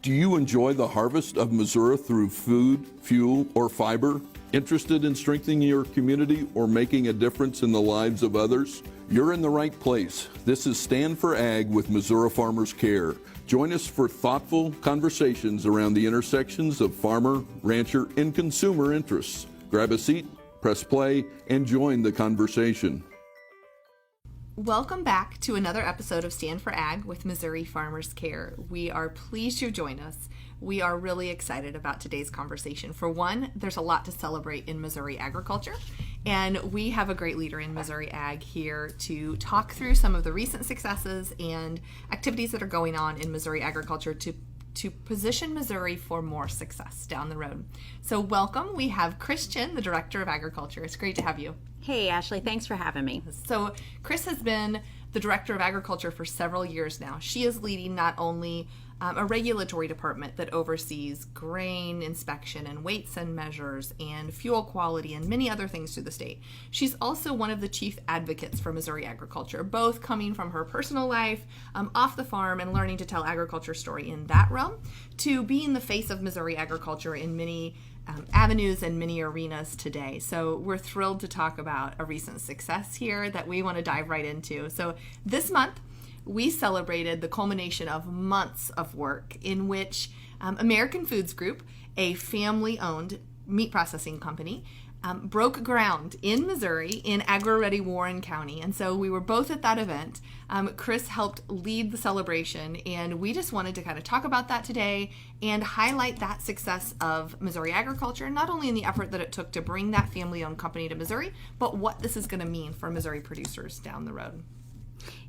Do you enjoy the harvest of Missouri through food, fuel, or fiber? Interested in strengthening your community or making a difference in the lives of others? You're in the right place. This is Stand for Ag with Missouri Farmers Care. Join us for thoughtful conversations around the intersections of farmer, rancher, and consumer interests. Grab a seat, press play, and join the conversation. Welcome back to another episode of Stand for Ag with Missouri Farmers Care. We are pleased you joined us. We are really excited about today's conversation. For one, there's a lot to celebrate in Missouri agriculture, and we have a great leader in Missouri Ag here to talk through some of the recent successes and activities that are going on in Missouri agriculture to position Missouri for more success down the road. So welcome. We have Chinn, the Director of Agriculture. It's great to have you. Hey, Ashley. Thanks for having me. So Chris has been the Director of Agriculture for several years now. She is leading not only a regulatory department that oversees grain inspection and weights and measures and fuel quality and many other things through the state. She's also one of the chief advocates for Missouri agriculture, both coming from her personal life, off the farm and learning to tell agriculture story in that realm, to being the face of Missouri agriculture in many avenues and many arenas today. So we're thrilled to talk about a recent success here that we want to dive right into. So this month, we celebrated the culmination of months of work in which American Foods Group, a family-owned meat processing company, broke ground in Missouri in Agri-Ready Warren County. And so we were both at that event. Chris helped lead the celebration, and we just wanted to kind of talk about that today and highlight that success of Missouri agriculture, not only in the effort that it took to bring that family-owned company to Missouri, but what this is going to mean for Missouri producers down the road.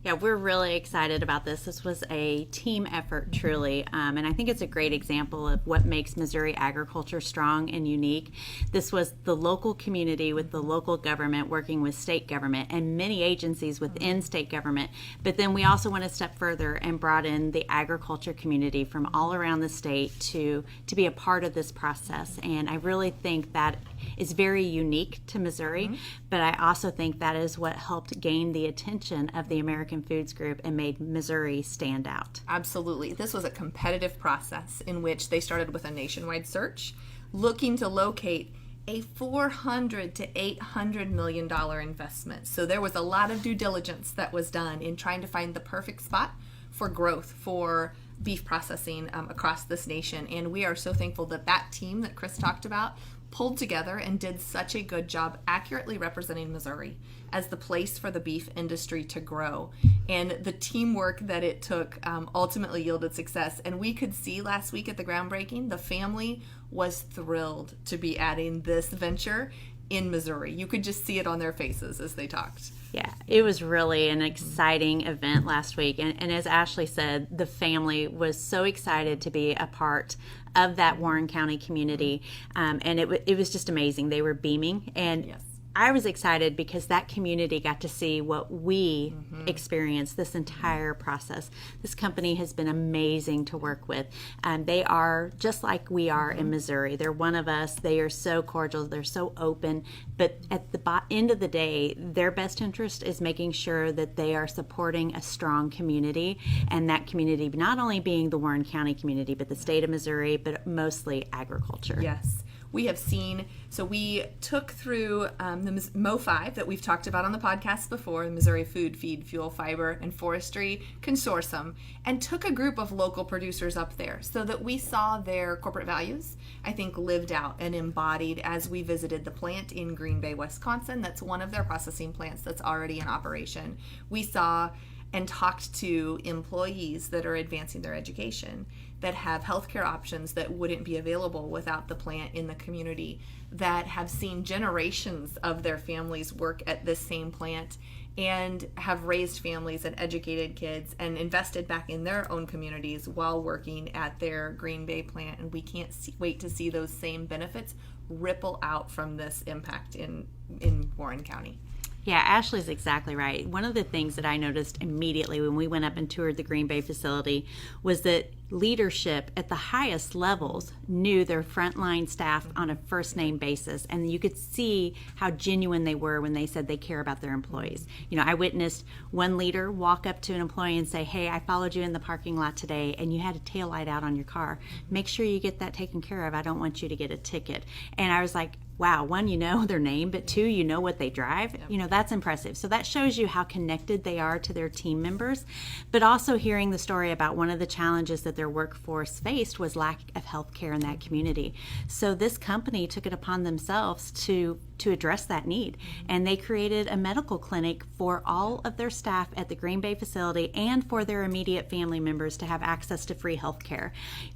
Yeah, we're really excited about this. This was a team effort, truly, and I think it's a great example of what makes Missouri agriculture strong and unique. This was the local community with the local government working with state government and many agencies within state government, but then we also went a step further and brought in the agriculture community from all around the state to be a part of this process, and I really think that is very unique to Missouri, but I also think that is what helped gain the attention of the American Foods Group and made Missouri stand out. Absolutely. This was a competitive process in which they started with a nationwide search looking to locate a $400 to $800 million investment. So there was a lot of due diligence that was done in trying to find the perfect spot for growth for beef processing across this nation. And we are so thankful that that team that Chris talked about pulled together and did such a good job accurately representing Missouri as the place for the beef industry to grow. And the teamwork that it took ultimately yielded success. And we could see last week at the groundbreaking, the family was thrilled to be adding this venture in Missouri. You could just see it on their faces as they talked. Yeah, it was really an exciting event last week. And as Ashley said, the family was so excited to be a part of that Warren County community. And it was just amazing. They were beaming. And yes, I was excited because that community got to see what we experienced this entire process. This company has been amazing to work with. They are just like we are in Missouri. They're one of us. They are so cordial. They're so open. But at the end of the day, their best interest is making sure that they are supporting a strong community, and that community not only being the Warren County community, but the state of Missouri, but mostly agriculture. Yes. We have seen, so we took through the MO5 that we've talked about on the podcast before, the Missouri Food, Feed, Fuel, Fiber, and Forestry Consortium, and took a group of local producers up there so that we saw their corporate values, I think, lived out and embodied as we visited the plant in Green Bay, Wisconsin. That's one of their processing plants that's already in operation. We saw and talked to employees that are advancing their education, that have healthcare options that wouldn't be available without the plant in the community, that have seen generations of their families work at this same plant and have raised families and educated kids and invested back in their own communities while working at their Green Bay plant. And we can't wait to see those same benefits ripple out from this impact in Warren County. Yeah, Ashley's exactly right. One of the things that I noticed immediately when we went up and toured the Green Bay facility was that leadership at the highest levels knew their frontline staff on a first name basis, and you could see how genuine they were when they said they care about their employees. I witnessed one leader walk up to an employee and say, "Hey, I followed you in the parking lot today and you had a tail light out on your car. Make sure you get that taken care of. I don't want you to get a ticket." And I was like, wow, one, you know their name, but two, you know what they drive. That's impressive. So that shows you how connected they are to their team members. But also hearing the story about one of the challenges that their workforce faced was lack of health care in that community. So this company took it upon themselves to address that need. And they created a medical clinic for all of their staff at the Green Bay facility and for their immediate family members to have access to free health care.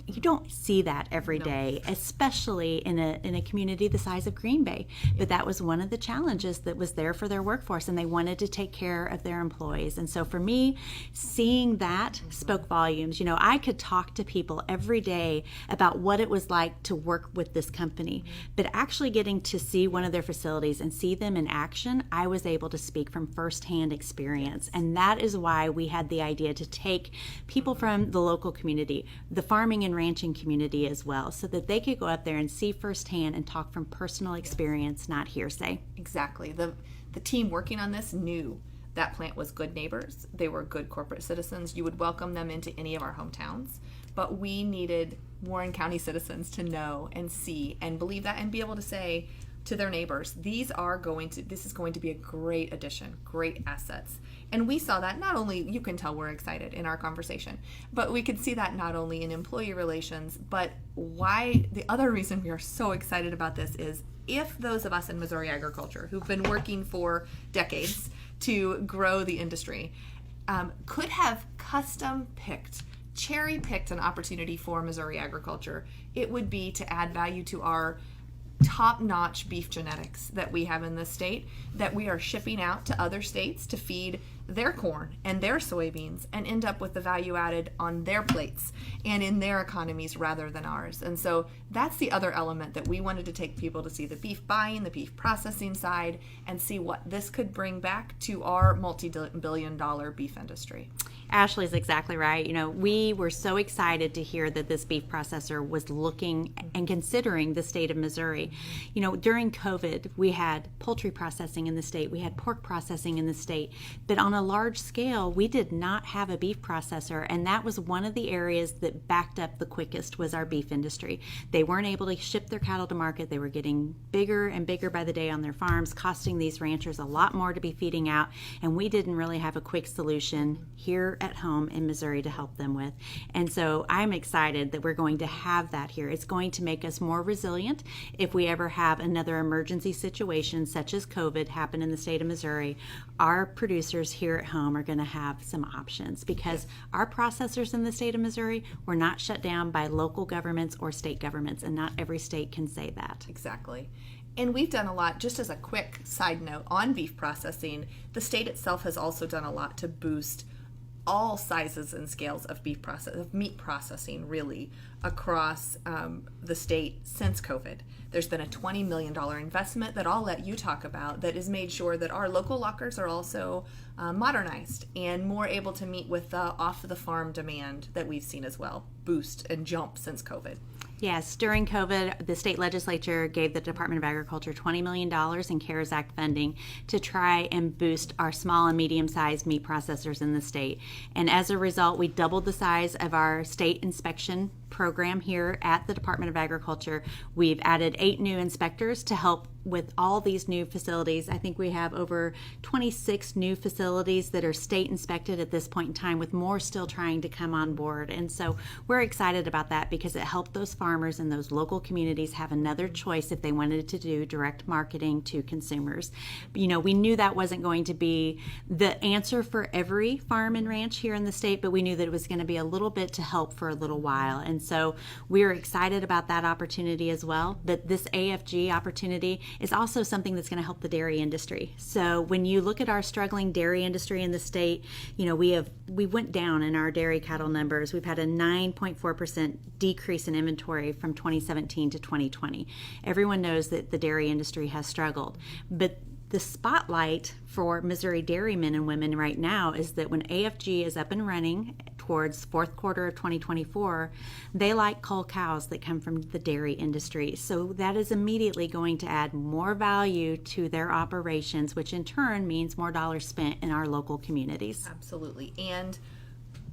You don't see that every day, especially in a community the size of Green Bay. But that was one of the challenges that was there for their workforce, and they wanted to take care of their employees. And so for me, seeing that spoke volumes. I could talk to people every day about what it was like to work with this company, but actually getting to see one of their facilities and see them in action, I was able to speak from firsthand experience. And that is why we had the idea to take people from the local community, the farming and ranching community as well, so that they could go up there and see firsthand and talk from personal experience, not hearsay. Exactly. The team working on this knew that plant was good neighbors. They were good corporate citizens. You would welcome them into any of our hometowns. But we needed Warren County citizens to know and see and believe that and be able to say to their neighbors, this is going to be a great addition, great assets. And we saw that not only, you can tell we're excited in our conversation, but we could see that not only in employee relations, but the other reason we are so excited about this is if those of us in Missouri agriculture who've been working for decades to grow the industry could have cherry-picked an opportunity for Missouri agriculture, it would be to add value to our top-notch beef genetics that we have in this state, that we are shipping out to other states to feed their corn and their soybeans and end up with the value added on their plates and in their economies rather than ours. And so that's the other element that we wanted to take people to see, the beef buying, the beef processing side, and see what this could bring back to our multi-billion-dollar beef industry. Ashley's exactly right. We were so excited to hear that this beef processor was looking and considering the state of Missouri. During COVID, we had poultry processing in the state, we had pork processing in the state, but on a large scale, we did not have a beef processor, and that was one of the areas that backed up the quickest was our beef industry. They weren't able to ship their cattle to market. They were getting bigger and bigger by the day on their farms, costing these ranchers a lot more to be feeding out, and we didn't really have a quick solution here at home in Missouri to help them with. And so I'm excited that we're going to have that here. It's going to make us more resilient if we ever have another emergency situation such as COVID happen in the state of Missouri. Our producers here at home are going to have some options because our processors in the state of Missouri were not shut down by local governments or state governments, and not every state can say that. Exactly. And we've done a lot, just as a quick side note, on beef processing. The state itself has also done a lot to boost all sizes and scales of meat processing, really, across the state since COVID. There's been a $20 million investment that I'll let you talk about that has made sure that our local lockers are also modernized and more able to meet with the off-the-farm demand that we've seen as well, boost and jump since COVID. Yes, during COVID, the state legislature gave the Department of Agriculture $20 million in CARES Act funding to try and boost our small and medium-sized meat processors in the state. And as a result, we doubled the size of our state inspection program here at the Department of Agriculture. We've added 8 new inspectors to help with all these new facilities. I think we have over 26 new facilities that are state inspected at this point in time, with more still trying to come on board. And so we're excited about that because it helped those farmers and those local communities have another choice if they wanted to do direct marketing to consumers. We knew that wasn't going to be the answer for every farm and ranch here in the state, but we knew that it was going to be a little bit to help for a little while. And so we're excited about that opportunity as well. But this AFG opportunity is also something that's going to help the dairy industry. So when you look at our struggling dairy industry in the state, we went down in our dairy cattle numbers. We've had a 9.4% decrease in inventory from 2017 to 2020. Everyone knows that the dairy industry has struggled, but the spotlight for Missouri dairymen and women right now is that when AFG is up and running towards fourth quarter of 2024, they like cull cows that come from the dairy industry. So that is immediately going to add more value to their operations, which in turn means more dollars spent in our local communities. Absolutely. And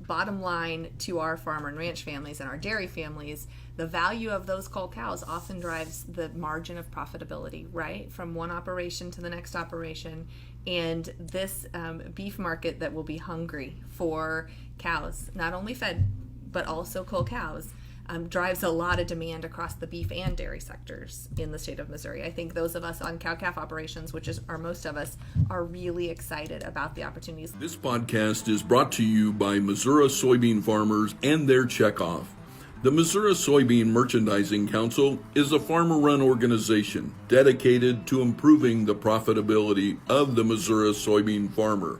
bottom line to our farmer and ranch families and our dairy families, the value of those cull cows often drives the margin of profitability, right? From one operation to the next operation. And this beef market that will be hungry for cows, not only fed, but also cull cows, drives a lot of demand across the beef and dairy sectors in the state of Missouri. I think those of us on cow-calf operations, which are most of us, are really excited about the opportunities. This podcast is brought to you by Missouri soybean farmers and their checkoff. The Missouri Soybean Merchandising Council is a farmer-run organization dedicated to improving the profitability of the Missouri soybean farmer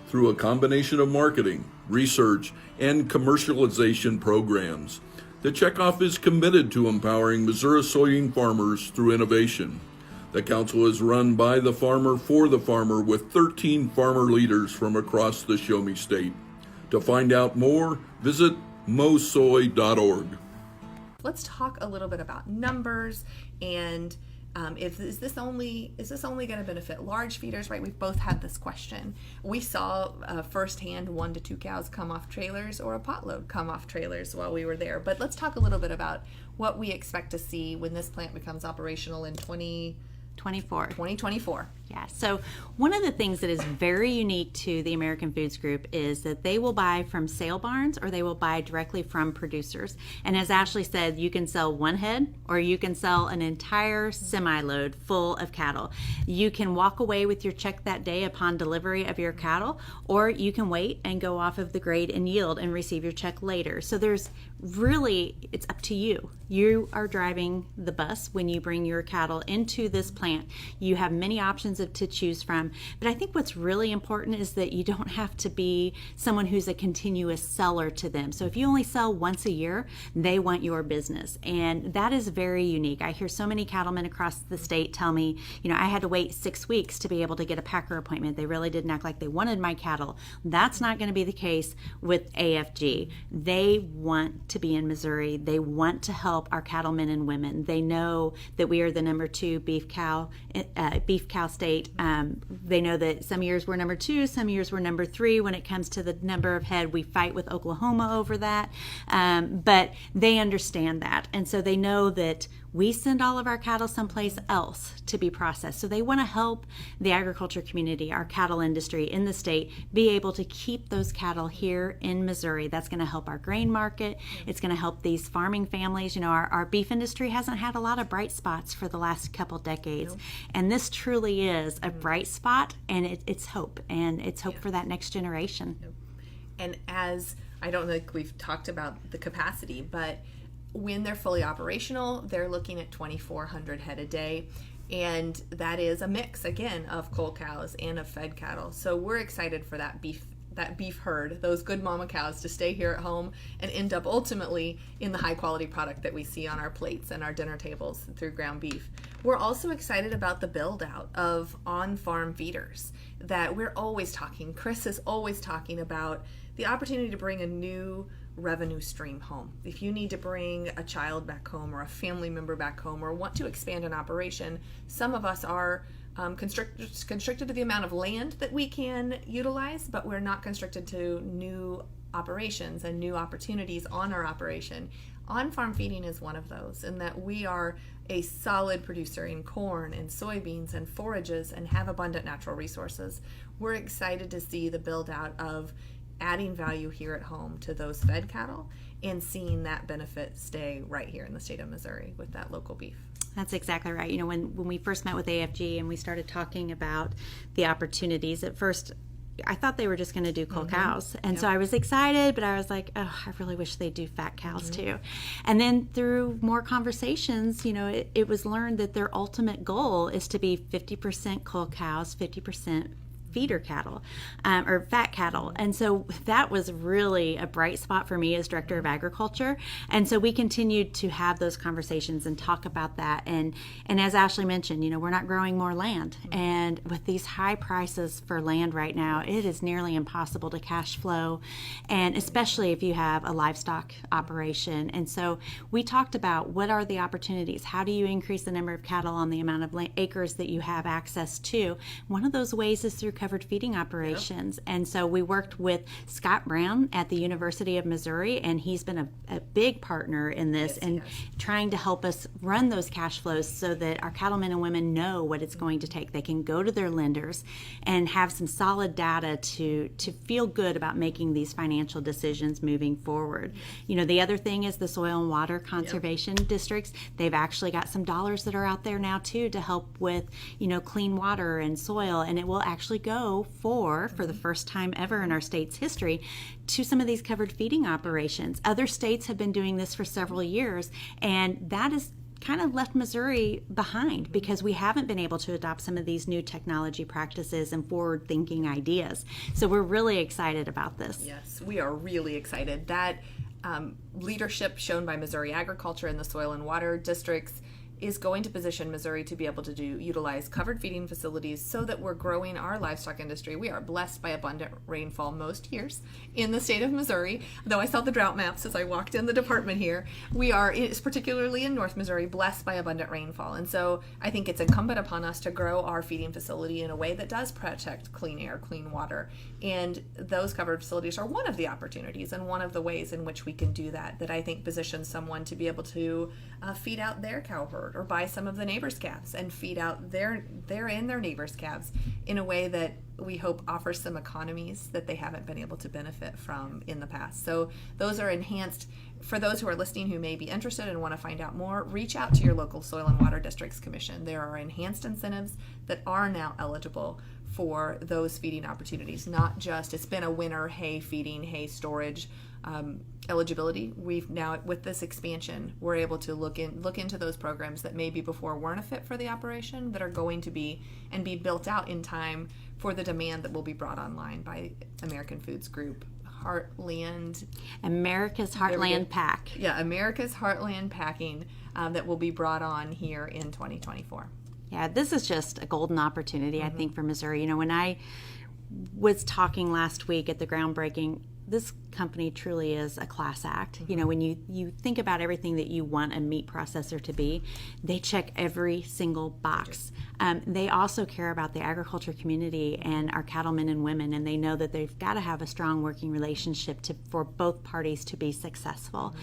through a combination of marketing, research, and commercialization programs. The checkoff is committed to empowering Missouri soybean farmers through innovation. The council is run by the farmer for the farmer with 13 farmer leaders from across the Show Me State. To find out more, visit mosoy.org. Let's talk a little bit about numbers and is this only going to benefit large feeders, right? We've both had this question. We saw firsthand 1 to 2 cows come off trailers or a potload come off trailers while we were there. But let's talk a little bit about what we expect to see when this plant becomes operational in 2024. Yeah, so one of the things that is very unique to the American Foods Group is that they will buy from sale barns or they will buy directly from producers. And as Ashley said, you can sell one head or you can sell an entire semi-load full of cattle. You can walk away with your check that day upon delivery of your cattle, or you can wait and go off of the grade and yield and receive your check later. So it's up to you. You are driving the bus when you bring your cattle into this plant. You have many options to choose from, but I think what's really important is that you don't have to be someone who's a continuous seller to them. So if you only sell once a year, they want your business, and that is very unique. I hear so many cattlemen across the state tell me, I had to wait 6 weeks to be able to get a packer appointment. They really didn't act like they wanted my cattle. That's not going to be the case with AFG. They want to be in Missouri. They want to help our cattlemen and women. They know that we are the number 2 beef cow state. They know that some years we're number 2, some years we're number 3. When it comes to the number of head, we fight with Oklahoma over that. But they understand that. And so they know that we send all of our cattle someplace else to be processed. So they want to help the agriculture community, our cattle industry in the state, be able to keep those cattle here in Missouri. That's going to help our grain market. It's going to help these farming families. Our beef industry hasn't had a lot of bright spots for the last couple decades. Nope. And this truly is a bright spot, and it's hope. And it's hope for that next generation. Yep. And as I don't think we've talked about the capacity, but when they're fully operational, they're looking at 2,400 head a day. And that is a mix, again, of cull cows and of fed cattle. So we're excited for that beef herd, those good mama cows, to stay here at home and end up ultimately in the high quality product that we see on our plates and our dinner tables through ground beef. We're also excited about the build out of on-farm feeders that we're always talking. Chris is always talking about the opportunity to bring a new revenue stream home. If you need to bring a child back home or a family member back home or want to expand an operation, some of us are constricted to the amount of land that we can utilize, but we're not constricted to new operations and new opportunities on our operation. On-farm feeding is one of those, in that we are a solid producer in corn and soybeans and forages and have abundant natural resources. We're excited to see the build out of adding value here at home to those fed cattle and seeing that benefit stay right here in the state of Missouri with that local beef. That's exactly right. When we first met with AFG and we started talking about the opportunities, at first I thought they were just going to do cull cows. And so I was excited, but I was like, I really wish they'd do fat cows too. And then through more conversations, it was learned that their ultimate goal is to be 50% cull cows, 50% feeder cattle or fat cattle. And so that was really a bright spot for me as Director of Agriculture. And so we continued to have those conversations and talk about that. And as Ashley mentioned, we're not growing more land. And with these high prices for land right now, it is nearly impossible to cash flow, and especially if you have a livestock operation. And so we talked about what are the opportunities? How do you increase the number of cattle on the amount of acres that you have access to? One of those ways is through covered feeding operations. And so we worked with Scott Brown at the University of Missouri, and he's been a big partner in this and trying to help us run those cash flows so that our cattlemen and women know what it's going to take. They can go to their lenders and have some solid data to feel good about making these financial decisions moving forward. The other thing is the soil and water conservation districts. They've actually got some dollars that are out there now too to help with, clean water and soil, and it will actually go for the first time ever in our state's history to some of these covered feeding operations. Other states have been doing this for several years, and that is kind of left Missouri behind because we haven't been able to adopt some of these new technology practices and forward-thinking ideas. So we're really excited about this. Yes, we are really excited. That leadership shown by Missouri Agriculture in the soil and water districts is going to position Missouri to be able to utilize covered feeding facilities so that we're growing our livestock industry. We are blessed by abundant rainfall most years in the state of Missouri. Though I saw the drought maps as I walked in the department here, we are, particularly in North Missouri, blessed by abundant rainfall. And so I think it's incumbent upon us to grow our feeding facility in a way that does protect clean air, clean water. And those covered facilities are one of the opportunities and one of the ways in which we can do that I think positions someone to be able to feed out their cow herd or buy some of the neighbors' calves and feed out their neighbors' calves in a way that we hope offers some economies that they haven't been able to benefit from in the past. So those are enhanced. For those who are listening who may be interested and want to find out more, reach out to your local Soil and Water Districts Commission. There are enhanced incentives that are now eligible for those feeding opportunities, not just, it's been a winter hay feeding, hay storage eligibility. We've now, with this expansion, we're able to look into those programs that maybe before weren't a fit for the operation, that are going to be and be built out in time for the demand that will be brought online by American Foods Group. America's Heartland Pack. Yeah, America's Heartland Packing that will be brought on here in 2024. Yeah, this is just a golden opportunity, I think, for Missouri. When I was talking last week at the groundbreaking, this company truly is a class act. When you think about everything that you want a meat processor to be, they check every single box. They also care about the agriculture community and our cattlemen and women, and they know that they've got to have a strong working relationship for both parties to be successful.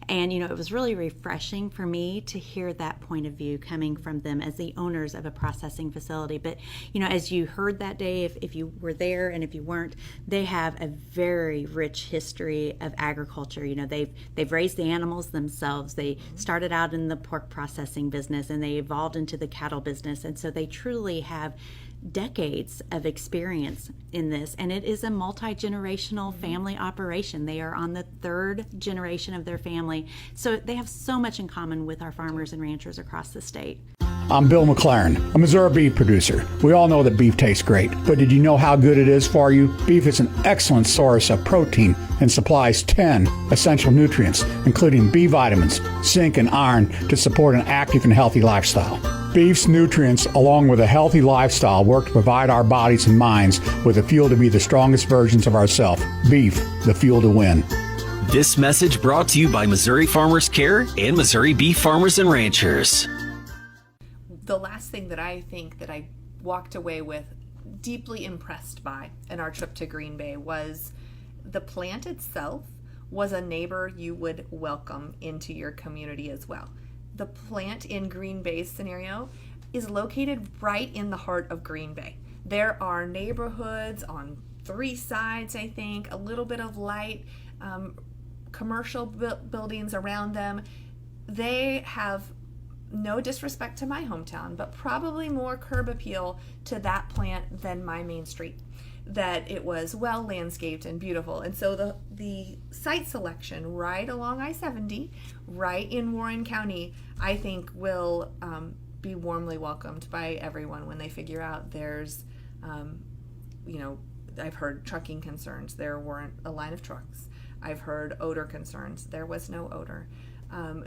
And, it was really refreshing for me to hear that point of view coming from them as the owners of a processing facility. But, as you heard that day, if you were there and if you weren't, they have a very rich history of agriculture. They've raised the animals themselves. They started out in the pork processing business and they evolved into the cattle business. And so they truly have decades of experience in this, and it is a multi-generational family operation. They are on the third generation of their family, so they have so much in common with our farmers and ranchers across the state. I'm Bill McLaren, a Missouri beef producer. We all know that beef tastes great, but did you know how good it is for you? Beef is an excellent source of protein and supplies 10 essential nutrients, including B vitamins, zinc, and iron to support an active and healthy lifestyle. Beef's nutrients, along with a healthy lifestyle, work to provide our bodies and minds with the fuel to be the strongest versions of ourselves. Beef, the fuel to win. This message brought to you by Missouri Farmers Care and Missouri Beef Farmers and Ranchers. The last thing that I think that I walked away with deeply impressed by in our trip to Green Bay was the plant itself was a neighbor you would welcome into your community as well. The plant in Green Bay's scenario is located right in the heart of Green Bay. There are neighborhoods on 3 sides, I think, a little bit of light commercial buildings around them. They have, no disrespect to my hometown, but probably more curb appeal to that plant than my main street. That it was well landscaped and beautiful. And so the site selection right along I-70, right in Warren County, I think will be warmly welcomed by everyone when they figure out there's I've heard trucking concerns. There weren't a line of trucks. I've heard odor concerns. There was no odor.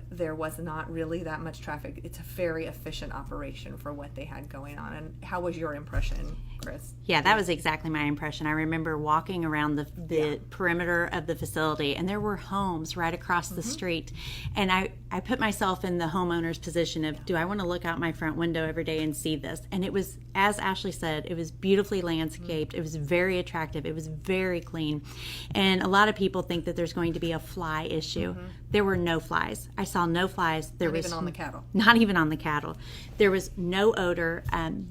There was not really that much traffic. It's a very efficient operation for what they had going on. And how was your impression, Chris? Yeah, that was exactly my impression. I remember walking around the perimeter of the facility, and there were homes right across the street. And I put myself in the homeowner's position of, do I want to look out my front window every day and see this? And it was, as Ashley said, it was beautifully landscaped. It was very attractive. It was very clean. And a lot of people think that there's going to be a fly issue. There were no flies. I saw no flies. Not even on the cattle. Not even on the cattle. There was no odor.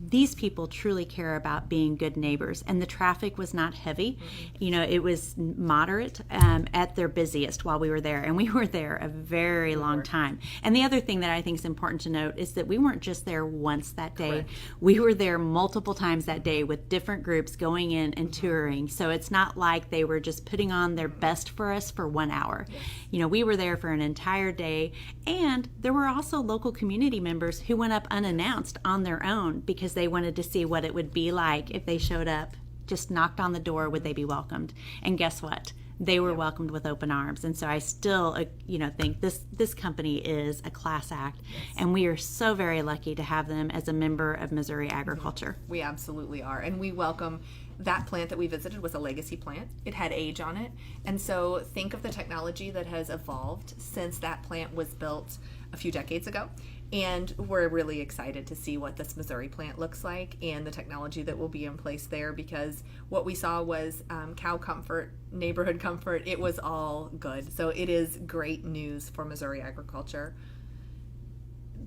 These people truly care about being good neighbors, and the traffic was not heavy. It was moderate at their busiest while we were there, and we were there a very long time. And the other thing that I think is important to note is that we weren't just there once that day. Correct. We were there multiple times that day with different groups going in and touring. So it's not like they were just putting on their best for us for 1 hour. Yes. We were there for an entire day, and there were also local community members who went up unannounced on their own because they wanted to see what it would be like if they showed up, just knocked on the door, would they be welcomed? And guess what? They were welcomed with open arms. And so I still, think this company is a class act, and we are so very lucky to have them as a member of Missouri Agriculture. We absolutely are, and we welcome. That plant that we visited was a legacy plant. It had age on it. And so think of the technology that has evolved since that plant was built a few decades ago. And we're really excited to see what this Missouri plant looks like and the technology that will be in place there, because what we saw was cow comfort, neighborhood comfort. It was all good. So it is great news for Missouri agriculture.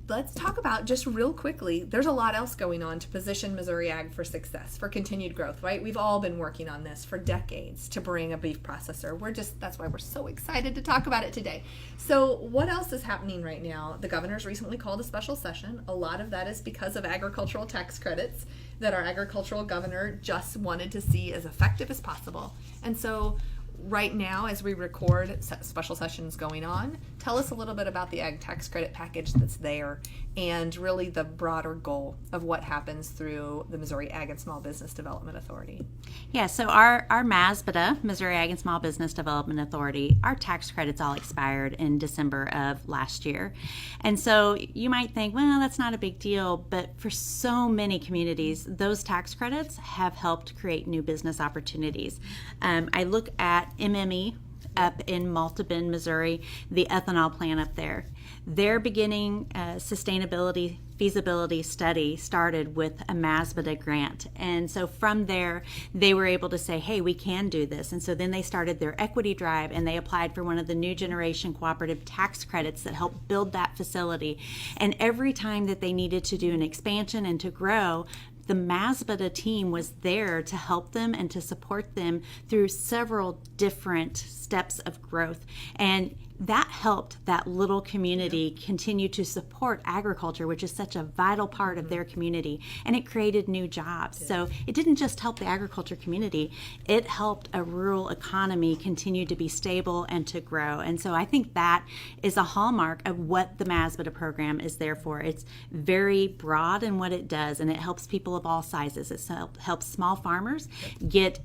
Let's talk about, just real quickly, there's a lot else going on to position Missouri Ag for success, for continued growth, right? We've all been working on this for decades to bring a beef processor. That's why we're so excited to talk about it today. So what else is happening right now? The governor's recently called a special session. A lot of that is because of agricultural tax credits that our agricultural governor just wanted to see as effective as possible. And so right now, as we record, special sessions going on. Tell us a little bit about the ag tax credit package that's there, and really the broader goal of what happens through the Missouri Ag and Small Business Development Authority. Yeah, so our MASBDA, Missouri Ag and Small Business Development Authority, our tax credits all expired in December of last year. And so you might think, well, that's not a big deal, but for so many communities, those tax credits have helped create new business opportunities. I look at MME up in Malta-Bend, Missouri, the ethanol plant up there. Their beginning sustainability feasibility study started with a MASBDA grant. And so from there, they were able to say, hey, we can do this. And so then they started their equity drive, and they applied for one of the new generation cooperative tax credits that helped build that facility. And every time that they needed to do an expansion and to grow, the MASBDA team was there to help them and to support them through several different steps of growth. And that helped that little community continue to support agriculture, which is such a vital part of their community, and it created new jobs. So it didn't just help the agriculture community, it helped a rural economy continue to be stable and to grow. And so I think that is a hallmark of what the MASBDA program is there for. It's very broad in what it does, and it helps people of all sizes. It helps small farmers get,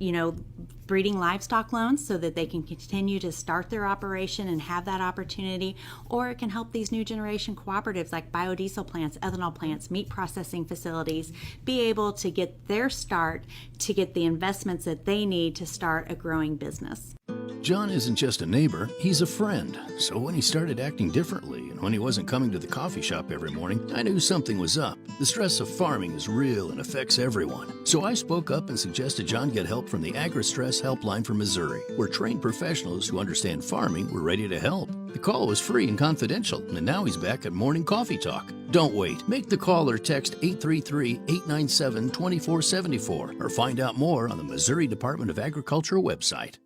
breeding livestock loans so that they can continue to start their operation and have that opportunity, or it can help these new generation cooperatives like biodiesel plants, ethanol plants, meat processing facilities be able to get their start, to get the investments that they need to start a growing business. John isn't just a neighbor, he's a friend. So when he started acting differently and when he wasn't coming to the coffee shop every morning, I knew something was up. The stress of farming is real and affects everyone. So I spoke up and suggested John get help from the Agri-Stress Helpline for Missouri, where trained professionals who understand farming were ready to help. The call was free and confidential, and now he's back at Morning Coffee Talk. Don't wait. Make the call or text 833-897-2474 or find out more on the Missouri Department of Agriculture website.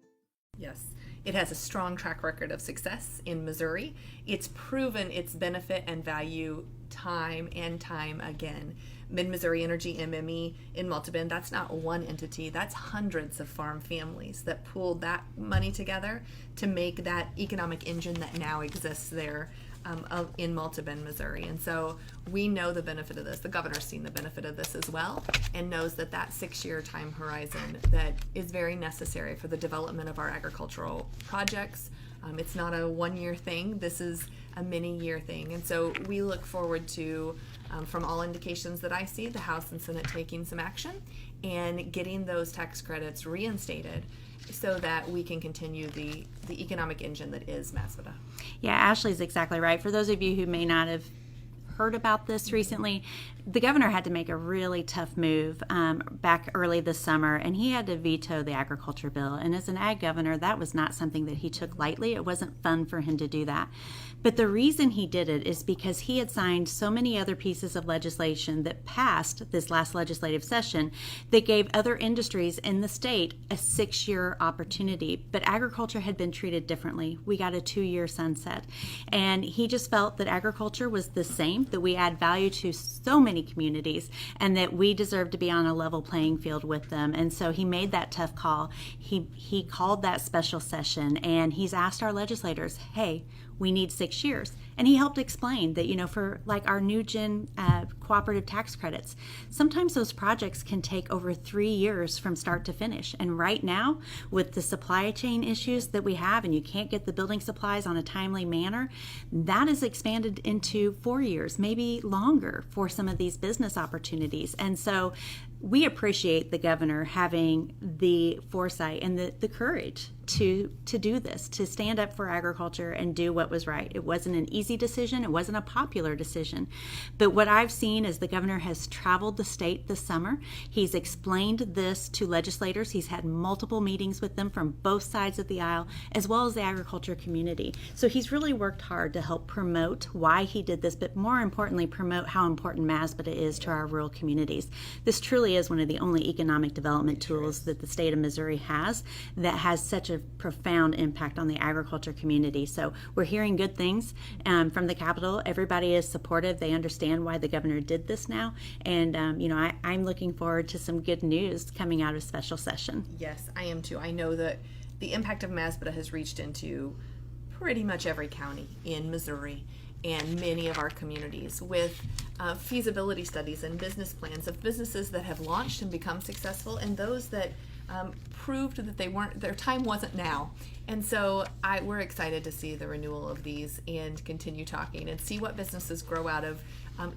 Yes, it has a strong track record of success in Missouri. It's proven its benefit and value time and time again. Mid-Missouri Energy, MME, in Malta-Bend, that's not one entity, that's hundreds of farm families that pooled that money together to make that economic engine that now exists there in Malta Bend, Missouri. And so we know the benefit of this. The governor's seen the benefit of this as well, and knows that 6-year time horizon that is very necessary for the development of our agricultural projects. It's not a one-year thing. This is a many-year thing. And so we look forward to, from all indications that I see, the House and Senate taking some action and getting those tax credits reinstated so that we can continue the economic engine that is Masbada. Yeah, Ashley's exactly right. For those of you who may not have heard about this recently, the governor had to make a really tough move back early this summer, and he had to veto the agriculture bill. And as an ag governor, that was not something that he took lightly. It wasn't fun for him to do that. But the reason he did it is because he had signed so many other pieces of legislation that passed this last legislative session that gave other industries in the state a 6-year opportunity. But agriculture had been treated differently. We got a 2-year sunset. And he just felt that agriculture was the same, that we add value to so many communities, and that we deserve to be on a level playing field with them. And so he made that tough call. He called that special session, and he's asked our legislators, hey, we need 6 years. And he helped explain that, for like our new gen cooperative tax credits, sometimes those projects can take over 3 years from start to finish. And right now, with the supply chain issues that we have, and you can't get the building supplies on a timely manner, that is expanded into 4 years, maybe longer for some of these business opportunities. And so we appreciate the governor having the foresight and the courage to do this, to stand up for agriculture and do what was right. It wasn't an easy decision. It wasn't a popular decision. But what I've seen is the governor has traveled the state this summer. He's explained this to legislators. He's had multiple meetings with them from both sides of the aisle, as well as the agriculture community. So he's really worked hard to help promote why he did this, but more importantly, promote how important Masbada is to our rural communities. This truly is one of the only economic development tools that the state of Missouri has that has such a profound impact on the agriculture community. So we're hearing good things from the Capitol. Everybody is supportive. They understand why the governor did this now. And, I'm looking forward to some good news coming out of special session. Yes, I am too. I know that the impact of Masbada has reached into pretty much every county in Missouri and many of our communities with feasibility studies and business plans of businesses that have launched and become successful, and those that proved that their time wasn't now. And so we're excited to see the renewal of these and continue talking and see what businesses grow out of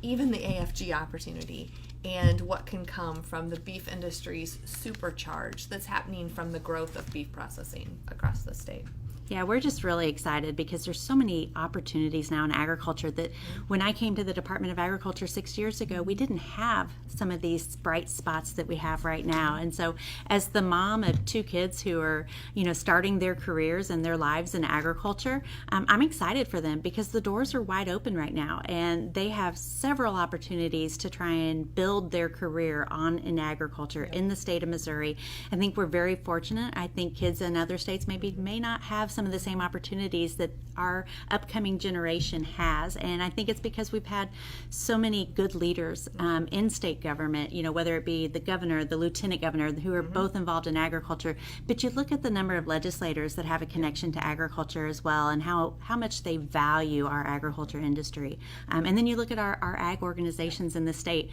even the AFG opportunity, and what can come from the beef industry's supercharge that's happening from the growth of beef processing across the state. Yeah, we're just really excited because there's so many opportunities now in agriculture that when I came to the Department of Agriculture 6 years ago, we didn't have some of these bright spots that we have right now. And so as the mom of 2 kids who are, starting their careers and their lives in agriculture, I'm excited for them because the doors are wide open right now, and they have several opportunities to try and build their career in agriculture in the state of Missouri. I think we're very fortunate. I think kids in other states may not have some of the same opportunities that our upcoming generation has, and I think it's because we've had so many good leaders in state government, whether it be the governor, the lieutenant governor, who are both involved in agriculture. But you look at the number of legislators that have a connection to agriculture as well, and how much they value our agriculture industry. And then you look at our ag organizations in the state.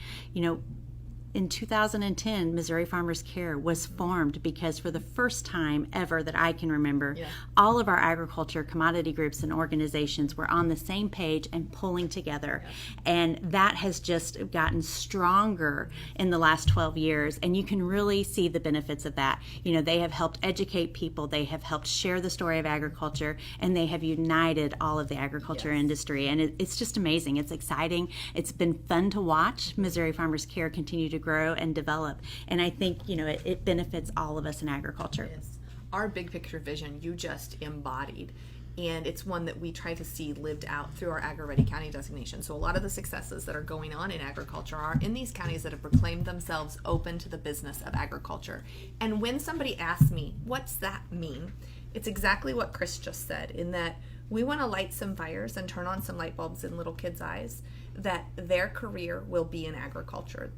In 2010, Missouri Farmers Care was formed because for the first time ever that I can remember, all of our agriculture commodity groups and organizations were on the same page and pulling together. And that has just gotten stronger in the last 12 years. And you can really see the benefits of that. They have helped educate people. They have helped share the story of agriculture, and they have united all of the agriculture industry. And it's just amazing. It's exciting. It's been fun to watch Missouri Farmers Care continue to grow and develop, and I think it benefits all of us in agriculture. Yes. Our big picture vision you just embodied, and it's one that we try to see lived out through our Agri-Ready County designation. So a lot of the successes that are going on in agriculture are in these counties that have proclaimed themselves open to the business of agriculture. And when somebody asks me, what's that mean? It's exactly what Chris just said, in that we want to light some fires and turn on some light bulbs in little kids' eyes, that their career will be in agriculture.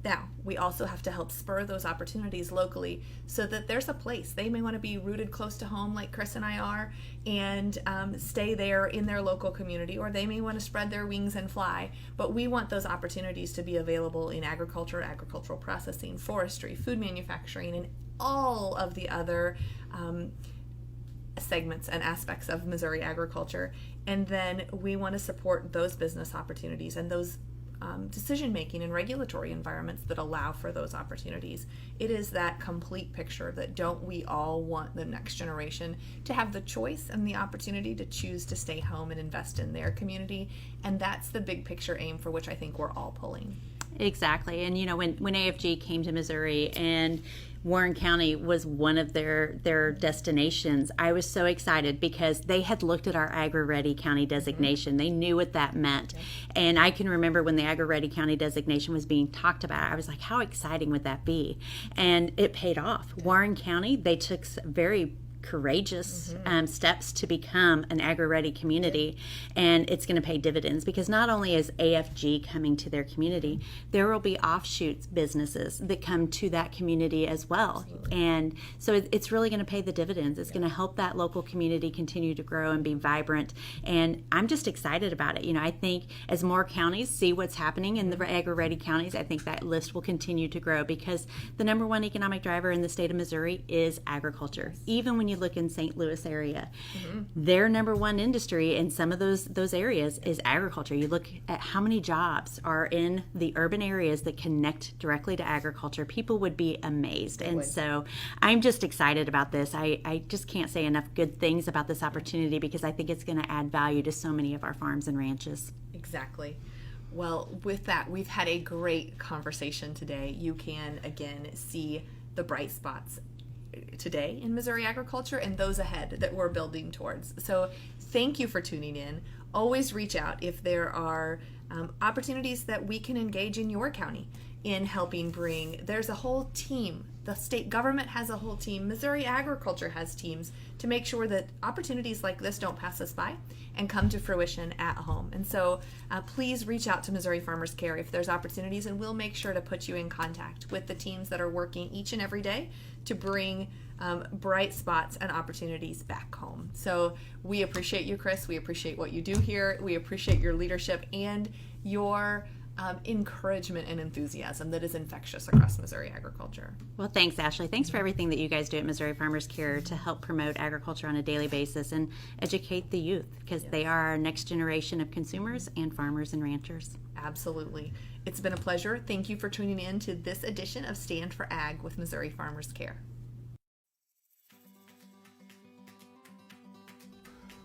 Now, we also have to help spur those opportunities locally so that there's a place. They may want to be rooted close to home like Chris and I are and stay there in their local community, or they may want to spread their wings and fly. But we want those opportunities to be available in agriculture, agricultural processing, forestry, food manufacturing, and all of the other segments and aspects of Missouri agriculture. And then we want to support those business opportunities and those decision-making and regulatory environments that allow for those opportunities. It is that complete picture that don't we all want the next generation to have the choice and the opportunity to choose to stay home and invest in their community. And that's the big picture aim for which I think we're all pulling. Exactly. And when AFG came to Missouri and Warren County was one of their destinations, I was so excited because they had looked at our Agri-Ready County designation. They knew what that meant. And I can remember when the Agri-Ready County designation was being talked about, I was like, how exciting would that be? And it paid off. Warren County, they took very courageous steps to become an agri-ready community, and it's going to pay dividends because not only is AFG coming to their community, there will be offshoots businesses that come to that community as well. And so it's really going to pay the dividends. It's going to help that local community continue to grow and be vibrant, and I'm just excited about it. I think as more counties see what's happening in the agri-ready counties, I think that list will continue to grow because the number one economic driver in the state of Missouri is agriculture. Even when you look in St. Louis area, their number one industry in some of those areas is agriculture. You look at how many jobs are in the urban areas that connect directly to agriculture, people would be amazed. And so I'm just excited about this. I just can't say enough good things about this opportunity because I think it's going to add value to so many of our farms and ranches. Exactly. Well, with that, we've had a great conversation today. You can, again, see the bright spots today in Missouri agriculture and those ahead that we're building towards. So thank you for tuning in. Always reach out if there are opportunities that we can engage in your county in helping bring. There's a whole team. The state government has a whole team. Missouri agriculture has teams to make sure that opportunities like this don't pass us by and come to fruition at home. And so please reach out to Missouri Farmers Care if there's opportunities, and we'll make sure to put you in contact with the teams that are working each and every day to bring bright spots and opportunities back home. So we appreciate you, Chris. We appreciate what you do here. We appreciate your leadership and your encouragement and enthusiasm that is infectious across Missouri agriculture. Well, thanks, Ashley. Thanks for everything that you guys do at Missouri Farmers Care to help promote agriculture on a daily basis and educate the youth because they are our next generation of consumers and farmers and ranchers. Absolutely. It's been a pleasure. Thank you for tuning in to this edition of Stand for Ag with Missouri Farmers Care.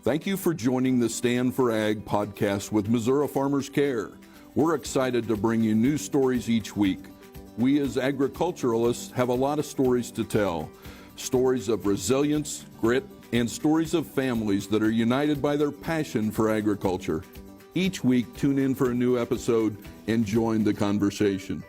Thank you for joining the Stand for Ag podcast with Missouri Farmers Care. We're excited to bring you new stories each week. We as agriculturalists have a lot of stories to tell. Stories of resilience, grit, and stories of families that are united by their passion for agriculture. Each week, tune in for a new episode and join the conversation.